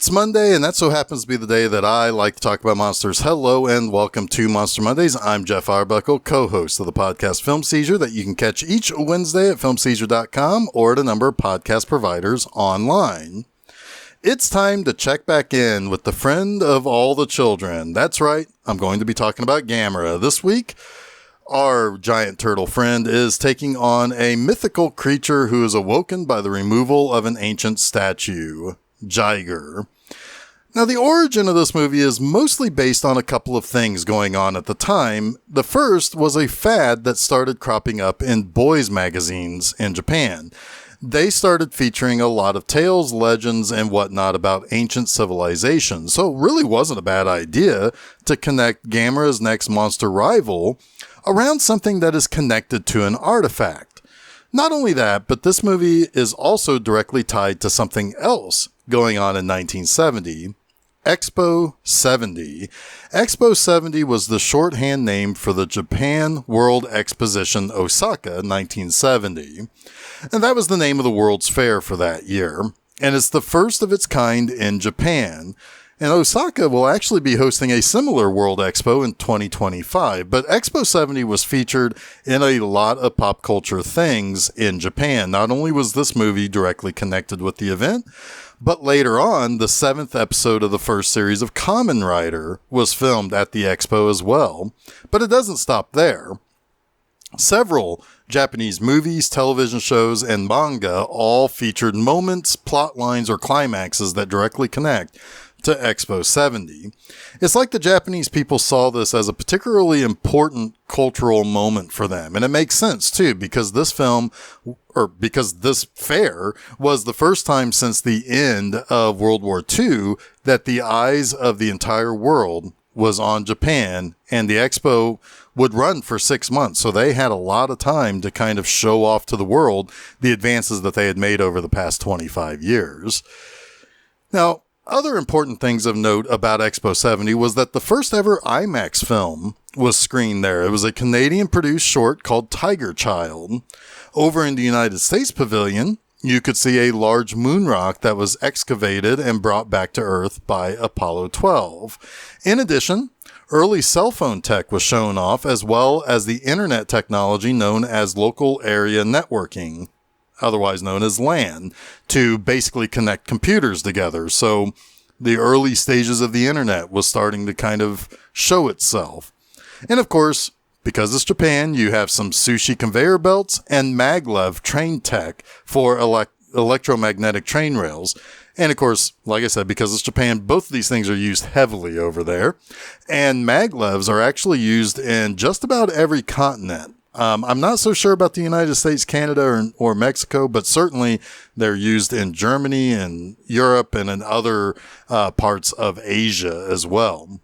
It's Monday, and that so happens to be the day that I like to talk about monsters. Hello, and welcome to Monster Mondays. I'm Jeff Arbuckle, co-host of the podcast Film Seizure, that you can catch each Wednesday at filmseizure.com or at a number of podcast providers online. It's time to check back in with the friend of all the children. That's right, I'm going to be talking about Gamera. This week, our giant turtle friend is taking on a mythical creature who is awoken by the removal of an ancient statue. Jiger. Now, the origin of this movie is mostly based on a couple of things going on at the time. The first was a fad that started cropping up in boys' magazines in Japan. They started featuring a lot of tales, legends, and whatnot about ancient civilizations, so it really wasn't a bad idea to connect Gamera's next monster rival around something that is connected to an artifact. Not only that, but this movie is also directly tied to something else going on in 1970, Expo 70. Expo 70 was the shorthand name for the Japan World Exposition Osaka 1970. And that was the name of the World's Fair for that year. And it's the first of its kind in Japan. And Osaka will actually be hosting a similar World Expo in 2025. But Expo 70 was featured in a lot of pop culture things in Japan. Not only was this movie directly connected with the event, but later on, the 7th episode of the first series of Kamen Rider was filmed at the expo as well. But it doesn't stop there. Several Japanese movies, television shows, and manga all featured moments, plot lines, or climaxes that directly connect to Expo 70. It's like the Japanese people saw this as a particularly important cultural moment for them. And it makes sense too, because this fair was the first time since the end of World War II that the eyes of the entire world was on Japan, and the expo would run for 6 months. So they had a lot of time to kind of show off to the world the advances that they had made over the past 25 years. Now, other important things of note about Expo 70 was that the first ever IMAX film was screened there. It was a Canadian-produced short called Tiger Child. Over in the United States Pavilion, you could see a large moon rock that was excavated and brought back to Earth by Apollo 12. In addition, early cell phone tech was shown off, as well as the internet technology known as local area networking, otherwise known as LAN, to basically connect computers together. So the early stages of the internet was starting to kind of show itself. And of course, because it's Japan, you have some sushi conveyor belts and maglev train tech for electromagnetic train rails. And of course, like I said, because it's Japan, both of these things are used heavily over there. And maglevs are actually used in just about every continent. I'm not so sure about the United States, Canada, or Mexico, but certainly they're used in Germany and Europe and in other parts of Asia as well.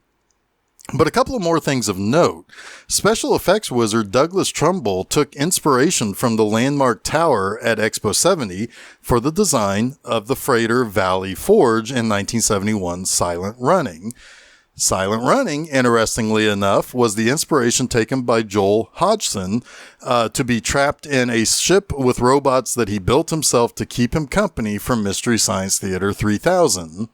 But a couple of more things of note. Special effects wizard Douglas Trumbull took inspiration from the landmark tower at Expo 70 for the design of the freighter Valley Forge in 1971's Silent Running. Silent Running, interestingly enough, was the inspiration taken by Joel Hodgson to be trapped in a ship with robots that he built himself to keep him company from Mystery Science Theater 3000.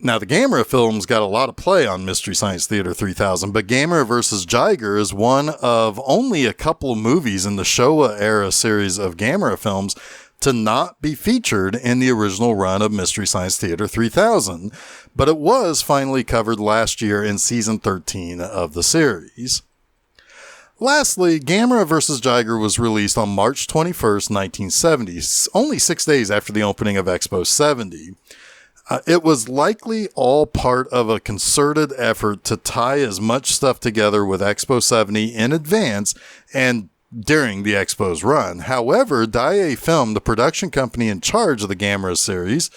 Now, the Gamera films got a lot of play on Mystery Science Theater 3000, but Gamera vs. Jiger is one of only a couple of movies in the Showa-era series of Gamera films to not be featured in the original run of Mystery Science Theater 3000, but it was finally covered last year in season 13 of the series. Lastly, Gamera vs. Jiger was released on March 21st, 1970, only 6 days after the opening of Expo 70. It was likely all part of a concerted effort to tie as much stuff together with Expo 70 in advance and during the Expo's run. However, Daiei Film, the production company in charge of the Gamera series,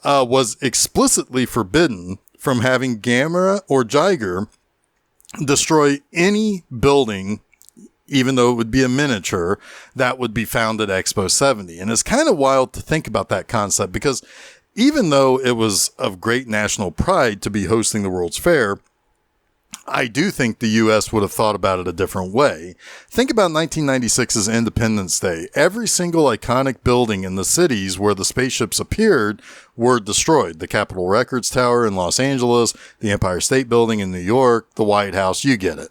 was explicitly forbidden from having Gamera or Jiger destroy any building, even though it would be a miniature, that would be found at Expo 70. And it's kind of wild to think about that concept, because even though it was of great national pride to be hosting the World's Fair, I do think the U.S. would have thought about it a different way. Think about 1996's Independence Day. Every single iconic building in the cities where the spaceships appeared were destroyed. The Capitol Records Tower in Los Angeles, the Empire State Building in New York, the White House, you get it.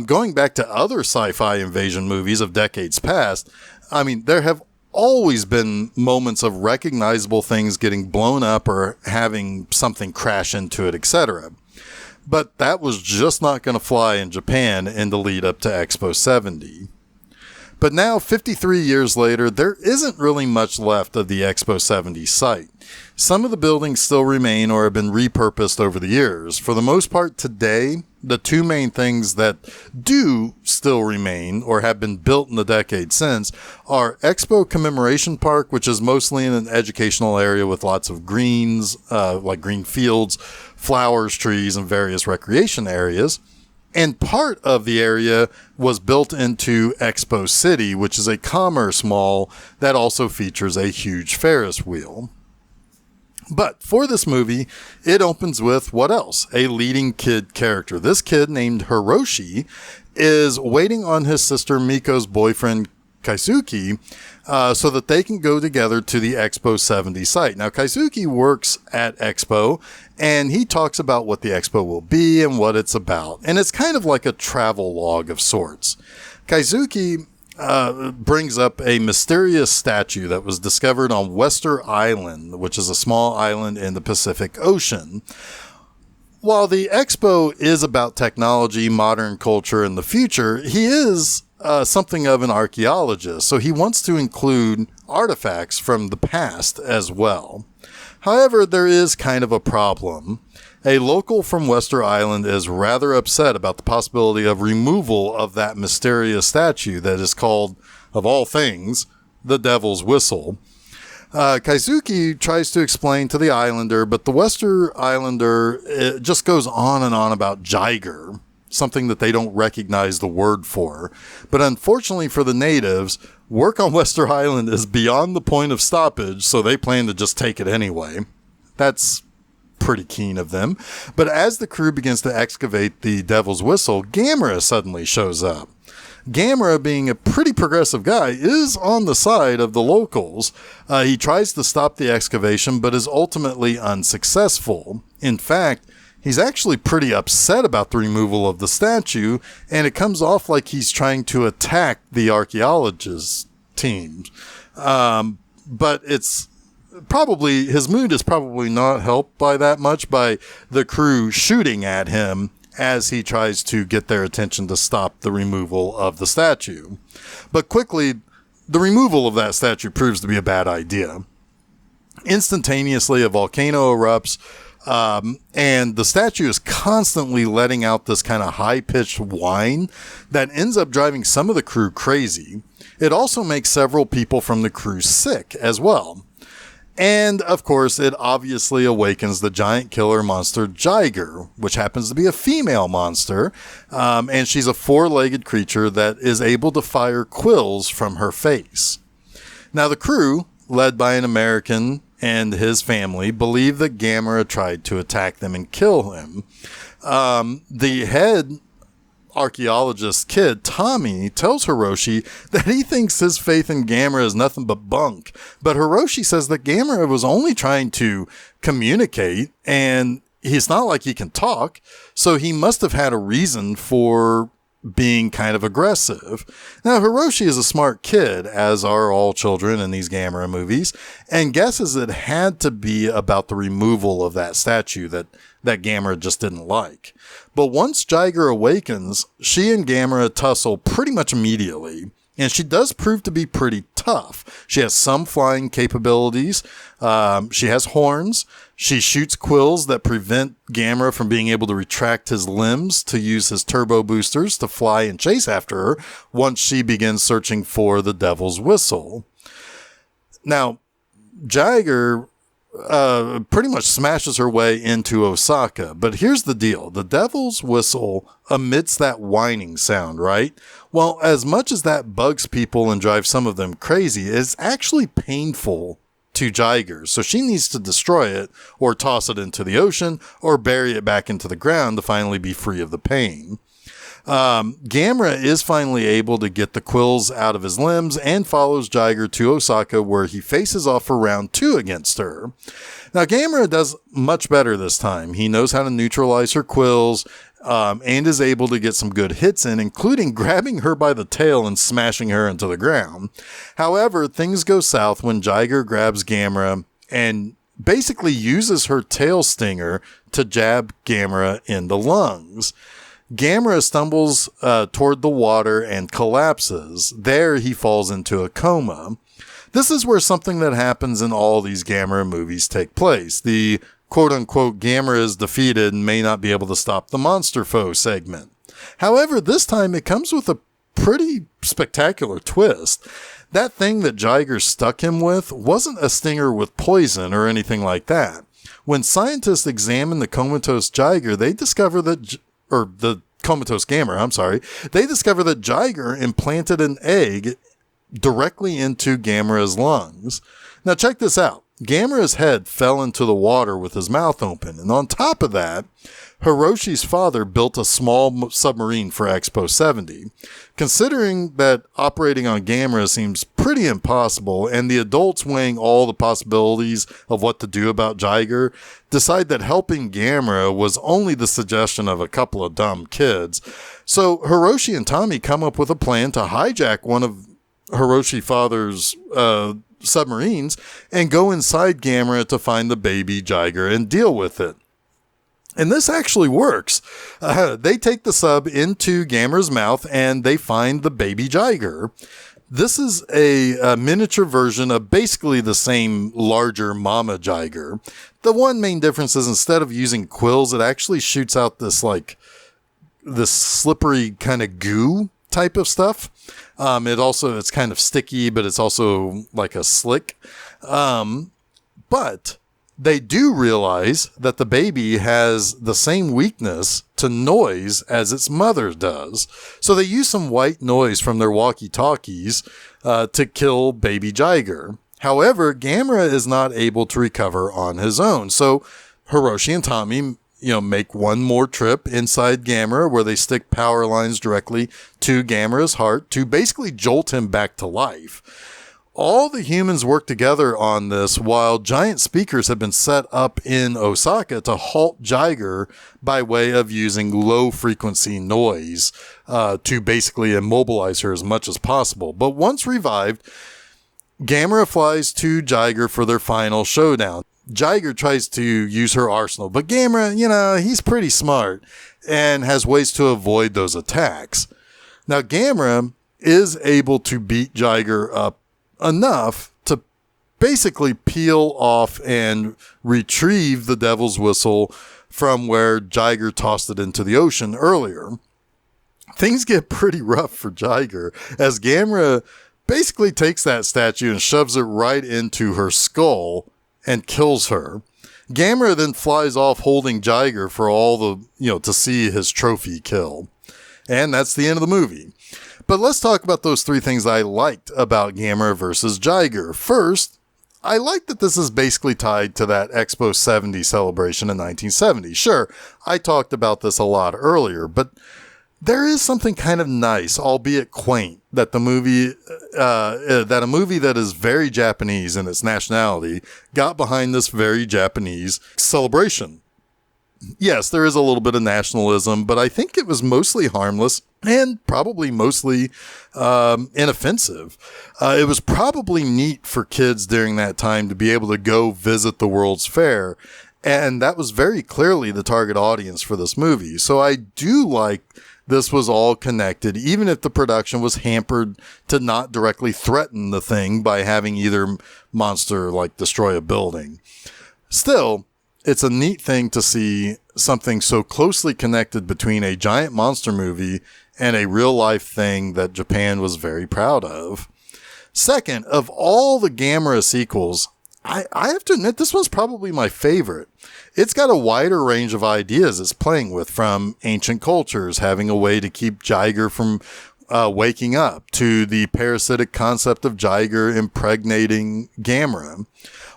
Going back to other sci-fi invasion movies of decades past, I mean, there have always been moments of recognizable things getting blown up or having something crash into it, etc. But that was just not going to fly in Japan in the lead up to Expo 70. But now, 53 years later, there isn't really much left of the Expo 70 site. Some of the buildings still remain or have been repurposed over the years. For the most part today, the two main things that do still remain or have been built in the decade since are Expo Commemoration Park, which is mostly in an educational area with lots of greens, like green fields, flowers, trees, and various recreation areas. And part of the area was built into Expo City, which is a commerce mall that also features a huge Ferris wheel. But for this movie, it opens with what else? A leading kid character. This kid named Hiroshi is waiting on his sister Miko's boyfriend Kaisuke so that they can go together to the Expo 70 site. Now, Kaisuke works at Expo, and he talks about what the Expo will be and what it's about. And it's kind of like a travel log of sorts. Kaisuke brings up a mysterious statue that was discovered on Wester Island, which is a small island in the Pacific Ocean. While the Expo is about technology, modern culture, and the future, he is something of an archaeologist, so he wants to include artifacts from the past as well. However, there is kind of a problem. A local from Wester Island is rather upset about the possibility of removal of that mysterious statue that is called, of all things, the Devil's Whistle. Kaisuke tries to explain to the islander, but the Wester Islander just goes on and on about Jiger, something that they don't recognize the word for. But unfortunately for the natives, work on Wester Island is beyond the point of stoppage, so they plan to just take it anyway. That's pretty keen of them. But as the crew begins to excavate the Devil's Whistle, Gamera suddenly shows up. Gamera, being a pretty progressive guy, is on the side of the locals. He tries to stop the excavation, but is ultimately unsuccessful. In fact, he's actually pretty upset about the removal of the statue, and it comes off like he's trying to attack the archaeologist team. But it's probably, his mood is probably not helped by that much by the crew shooting at him as he tries to get their attention to stop the removal of the statue. But quickly, the removal of that statue proves to be a bad idea. Instantaneously, a volcano erupts, and the statue is constantly letting out this kind of high-pitched whine that ends up driving some of the crew crazy. It also makes several people from the crew sick as well. And, of course, it obviously awakens the giant killer monster Jiger, which happens to be a female monster, and she's a four-legged creature that is able to fire quills from her face. Now, the crew, led by an American and his family, believe that Gamera tried to attack them and kill him. The head archaeologist kid, Tommy, tells Hiroshi that he thinks his faith in Gamera is nothing but bunk. But Hiroshi says that Gamera was only trying to communicate, and it's not like he can talk, so he must have had a reason for being kind of aggressive. Now, Hiroshi is a smart kid, as are all children in these Gamera movies, and guesses it had to be about the removal of that statue that Gamera just didn't like. But once Jiger awakens, she and Gamera tussle pretty much immediately, and she does prove to be pretty tough. She has some flying capabilities. She has horns. She shoots quills that prevent Gamera from being able to retract his limbs to use his turbo boosters to fly and chase after her once she begins searching for the Devil's Whistle. Now, Jiger pretty much smashes her way into Osaka. But here's the deal. The Devil's Whistle emits that whining sound, right? Well, as much as that bugs people and drives some of them crazy, it's actually painful to Jiger, so she needs to destroy it or toss it into the ocean or bury it back into the ground to finally be free of the pain. Gamera is finally able to get the quills out of his limbs and follows Jiger to Osaka, where he faces off for round 2 against her. Now, Gamera does much better this time. He knows how to neutralize her quills, and is able to get some good hits in, including grabbing her by the tail and smashing her into the ground. However, things go south when Jiger grabs Gamera and basically uses her tail stinger to jab Gamera in the lungs. Gamera stumbles toward the water and collapses. There, he falls into a coma. This is where something that happens in all these Gamera movies take place. The quote-unquote Gamera is defeated and may not be able to stop the monster foe segment. However, this time it comes with a pretty spectacular twist. That thing that Jiger stuck him with wasn't a stinger with poison or anything like that. When scientists examine the comatose Jiger, they discover that... the comatose Gamera, they discover that Jiger implanted an egg directly into Gamera's lungs. Now check this out. Gamera's head fell into the water with his mouth open, and on top of that, Hiroshi's father built a small submarine for Expo 70. Considering that operating on Gamera seems pretty impossible, and the adults weighing all the possibilities of what to do about Jiger, decide that helping Gamera was only the suggestion of a couple of dumb kids. So Hiroshi and Tommy come up with a plan to hijack one of Hiroshi father's submarines and go inside Gamera to find the baby Jiger and deal with it. And this actually works. They take the sub into Gamera's mouth and they find the baby Jiger. This is a miniature version of basically the same larger Mama Jiger. The one main difference is instead of using quills, it actually shoots out this slippery kind of goo type of stuff. It's kind of sticky, but it's also like a slick. But they do realize that the baby has the same weakness to noise as its mother does. So they use some white noise from their walkie-talkies to kill baby Jiger. However, Gamera is not able to recover on his own. So Hiroshi and Tommy make one more trip inside Gamera where they stick power lines directly to Gamera's heart to basically jolt him back to life. All the humans work together on this while giant speakers have been set up in Osaka to halt Jiger by way of using low frequency noise to basically immobilize her as much as possible. But once revived, Gamera flies to Jiger for their final showdown. Jiger tries to use her arsenal, but Gamera, he's pretty smart and has ways to avoid those attacks. Now, Gamera is able to beat Jiger up enough to basically peel off and retrieve the Devil's Whistle from where Jiger tossed it into the ocean earlier. Things get pretty rough for Jiger as Gamera basically takes that statue and shoves it right into her skull and kills her. Gamera then flies off holding Jiger for all to see his trophy kill. And that's the end of the movie. But let's talk about those 3 things I liked about Gamera versus Jiger. First, I like that this is basically tied to that Expo 70 celebration in 1970. Sure, I talked about this a lot earlier, but there is something kind of nice, albeit quaint, that a movie that is very Japanese in its nationality got behind this very Japanese celebration. Yes, there is a little bit of nationalism, but I think it was mostly harmless and probably mostly inoffensive. It was probably neat for kids during that time to be able to go visit the World's Fair, and that was very clearly the target audience for this movie. So I do like this was all connected, even if the production was hampered to not directly threaten the thing by having either monster destroy a building. Still, it's a neat thing to see something so closely connected between a giant monster movie and a real life thing that Japan was very proud of. Second, of all the Gamera sequels, I have to admit this one's probably my favorite. It's got a wider range of ideas it's playing with, from ancient cultures having a way to keep Jiger from waking up to the parasitic concept of Jiger impregnating Gamera.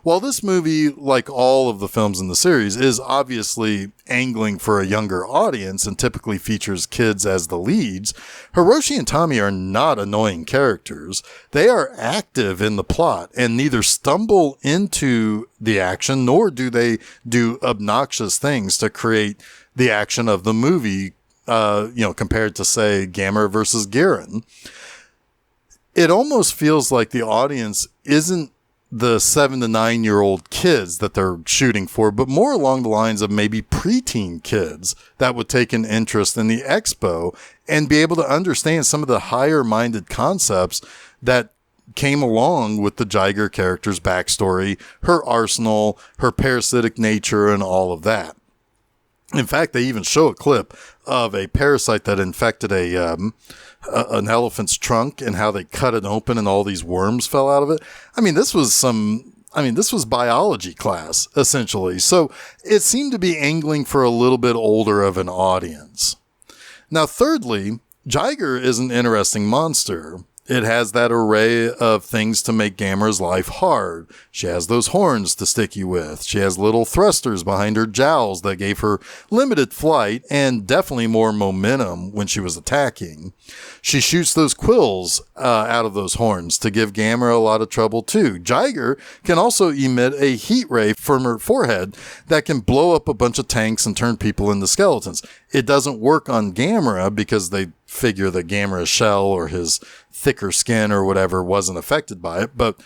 While this movie, like all of the films in the series, is obviously angling for a younger audience and typically features kids as the leads, Hiroshi and Tommy are not annoying characters. They are active in the plot and neither stumble into the action nor do they do obnoxious things to create the action of the movie, compared to, say, Gamera versus Garen. It almost feels like the audience isn't the 7 to 9 year old kids that they're shooting for, but more along the lines of maybe preteen kids that would take an interest in the expo and be able to understand some of the higher minded concepts that came along with the Jiger character's backstory, her arsenal, her parasitic nature, and all of that. In fact, they even show a clip of a parasite that infected an elephant's trunk and how they cut it open and all these worms fell out of it. This was biology class, essentially. So it seemed to be angling for a little bit older of an audience. Now, thirdly, Jiger is an interesting monster. It has that array of things to make Gamera's life hard. She has those horns to stick you with. She has little thrusters behind her jowls that gave her limited flight and definitely more momentum when she was attacking. She shoots those quills out of those horns to give Gamera a lot of trouble too. Jiger can also emit a heat ray from her forehead that can blow up a bunch of tanks and turn people into skeletons. It doesn't work on Gamera because they figure that Gamera's shell or his thicker skin or whatever wasn't affected by it, but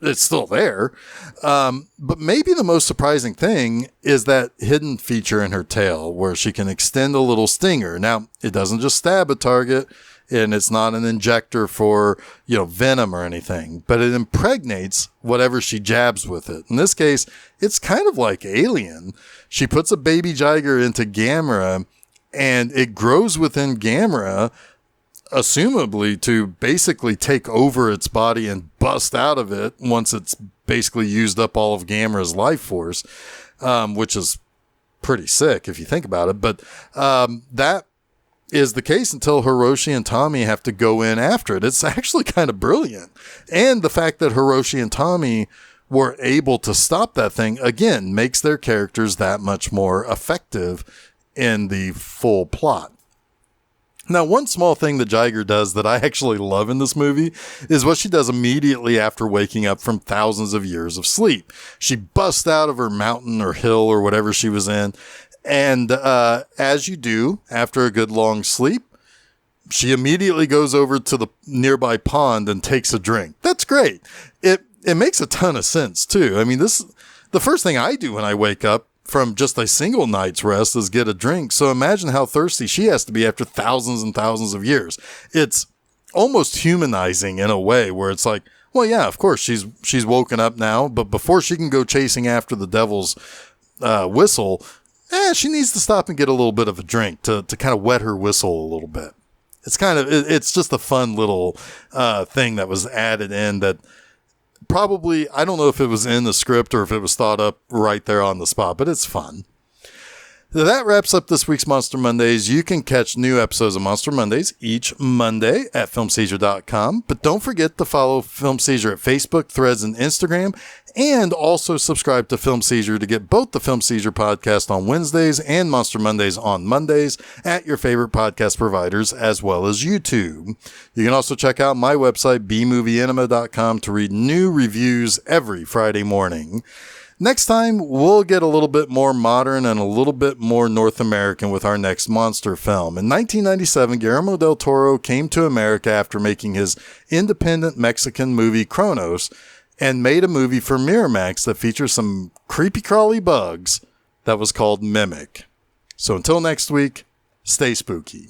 it's still there. But maybe the most surprising thing is that hidden feature in her tail where she can extend a little stinger. Now, it doesn't just stab a target and it's not an injector for, venom or anything, but it impregnates whatever she jabs with it. In this case, it's kind of like Alien. She puts a baby Jiger into Gamera and it grows within Gamera, assumably to basically take over its body and bust out of it once it's basically used up all of Gamera's life force, which is pretty sick if you think about it. But that is the case until Hiroshi and Tommy have to go in after it. It's actually kind of brilliant. And the fact that Hiroshi and Tommy were able to stop that thing, again, makes their characters that much more effective in the full plot. Now, one small thing that Jiger does that I actually love in this movie is what she does immediately after waking up from thousands of years of sleep. She busts out of her mountain or hill or whatever she was in, and as you do after a good long sleep, she immediately goes over to the nearby pond and takes a drink. That's great. It makes a ton of sense, too. The first thing I do when I wake up from just a single night's rest is get a drink. So imagine how thirsty she has to be after thousands and thousands of years. It's almost humanizing in a way where it's like, well, yeah, of course she's woken up now, but before she can go chasing after the devil's whistle, she needs to stop and get a little bit of a drink to kind of wet her whistle a little bit. It's just a fun little thing that was added in that probably, I don't know if it was in the script or if it was thought up right there on the spot, but it's fun. That wraps up this week's Monster Mondays. You can catch new episodes of Monster Mondays each Monday at filmseizure.com. But don't forget to follow Film Seizure at Facebook, Threads, and Instagram. And also subscribe to Film Seizure to get both the Film Seizure podcast on Wednesdays and Monster Mondays on Mondays at your favorite podcast providers, as well as YouTube. You can also check out my website, bmovieanima.com, to read new reviews every Friday morning. Next time, we'll get a little bit more modern and a little bit more North American with our next monster film. In 1997, Guillermo del Toro came to America after making his independent Mexican movie Cronos and made a movie for Miramax that features some creepy crawly bugs that was called Mimic. So until next week, stay spooky.